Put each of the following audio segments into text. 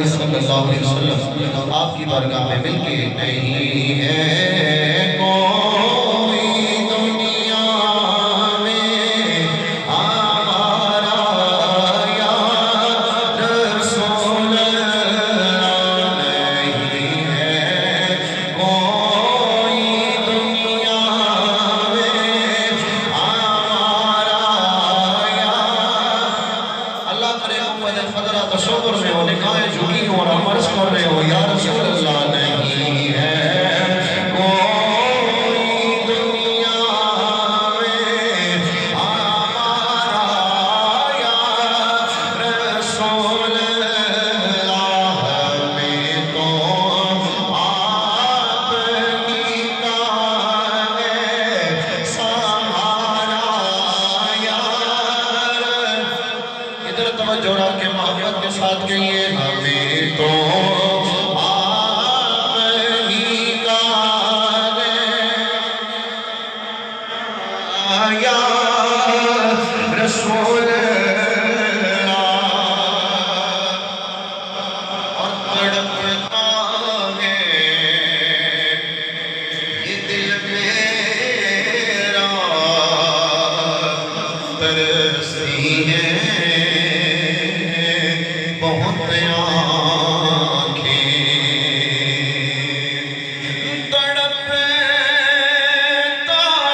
صلی اللہ علیہ وسلم آپ کی بارگاہ میں مل کے نہیں ہے کوئی دنیا میں ہمارا یا رسول اللہ نہیں ہے کوئی دنیا میں ہمارا یا اللہ کرے محمد فضرہ تصور میں ہو نکائے جھکی ہوں اور عمرز کر رہے ہو یا رسول اللہ نہیں ہے کوئی دنیا میں ہمارا یا رسول اللہ ہمیں تو آپ ہی کا ہے سہارا یا ادھر توجہ رکھ کے محبت کے ساتھ کہیے ہمیں تو آپ ہی کا ہے یا رسول اللہ اور تڑپتا ہے یہ دل میرا ترسی ہے بہت آنکھیں تڑپتا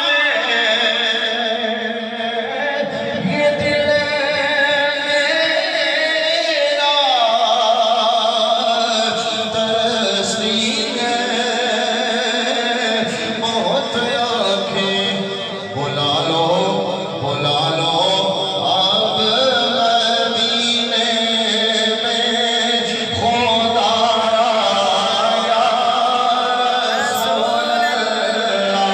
ہے یہ دل میرا ترسی ہے بہت آنکھیں بلا لو اب مدینے میں خدا یا رسول اللہ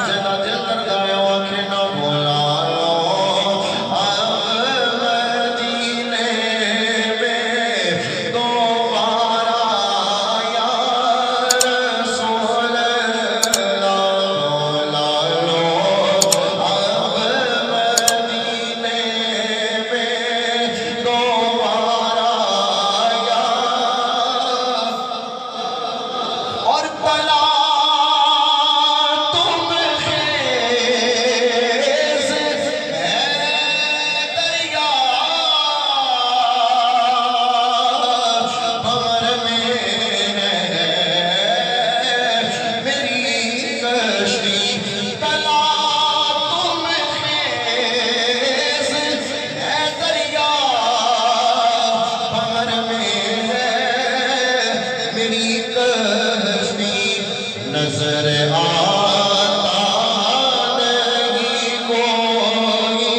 جنا دل کرتا ہے آنکھیں نہ بلا لو اب مدینے میں دوبارہ یا رسول اللہ بلا لو اب مدینے میں دوبارہ یا اور بلا تم خیز ہے دریا بھور میں ہے میری کشتی بلا تم خیز ہے دریا بھور میں ہے میری کشتی نظر آتا نہیں کوئی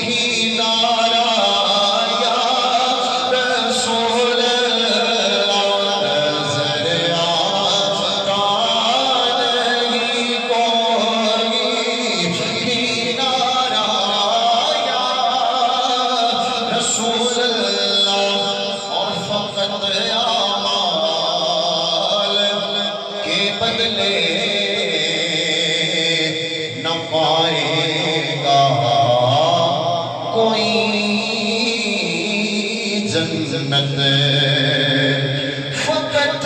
کنارہ یا رسول اللہ نظر آتا نہیں کوئی کنارہ یا رسول اللہ اور فقط اعمال کے بدلے نہ پائے گا کوئی جنت فقط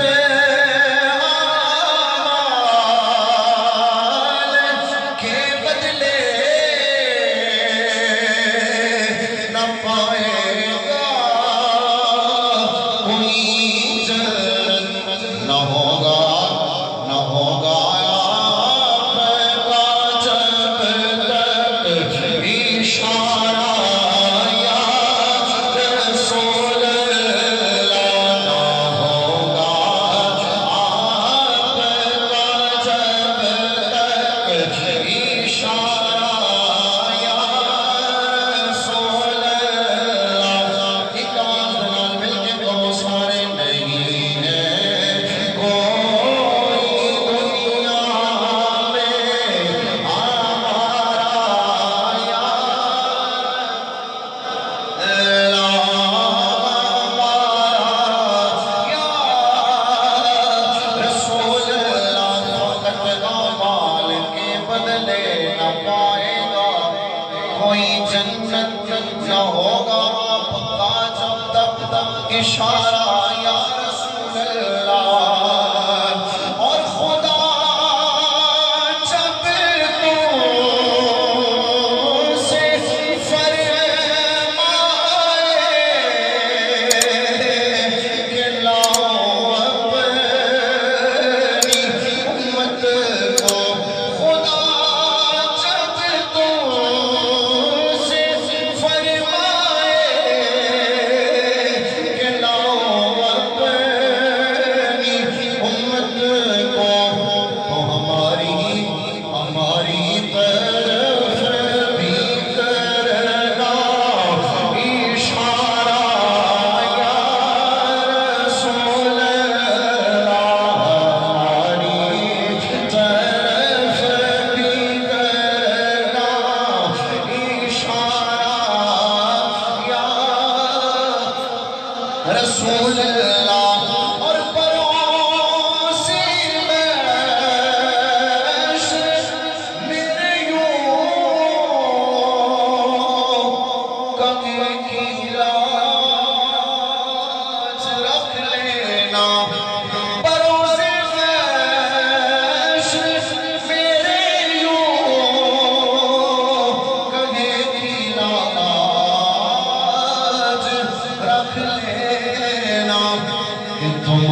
اعمال کے بدلے نہ پائے گا کوئی جنت نہ ہوگا آپ کا جب تک اشارہ یا رسول اللہ نہ ہوگا آپ کا جب تک اشارہ یا رسول اللہ ایک آواز بلال مل کے کہو سارے نہیں ہے کوئی دنیا میں ہمارا یا رسول اللہ فقط اعمال کے بدلے نہ پائے گا کوئی جنت نہ ہوگا آپ کا جب تک اشارہ یا رسول اللہ اور خدا جب تو سے فرمائے کہ لاؤ اپنی امت کو خدا جب تو سے فرمائے کہ لاؤ اپنی امت کو تو ہماری طرف بھی کرنا اشارہ یا رسول اللہ ہماری طرف بھی کرنا اشارہ یا رسول اللہ اور پروسی بیش میرے یوں کبھی کی لاج رکھ لینا پروسی بیش میرے یوں کبھی کی لاج رکھ لینا کہ تم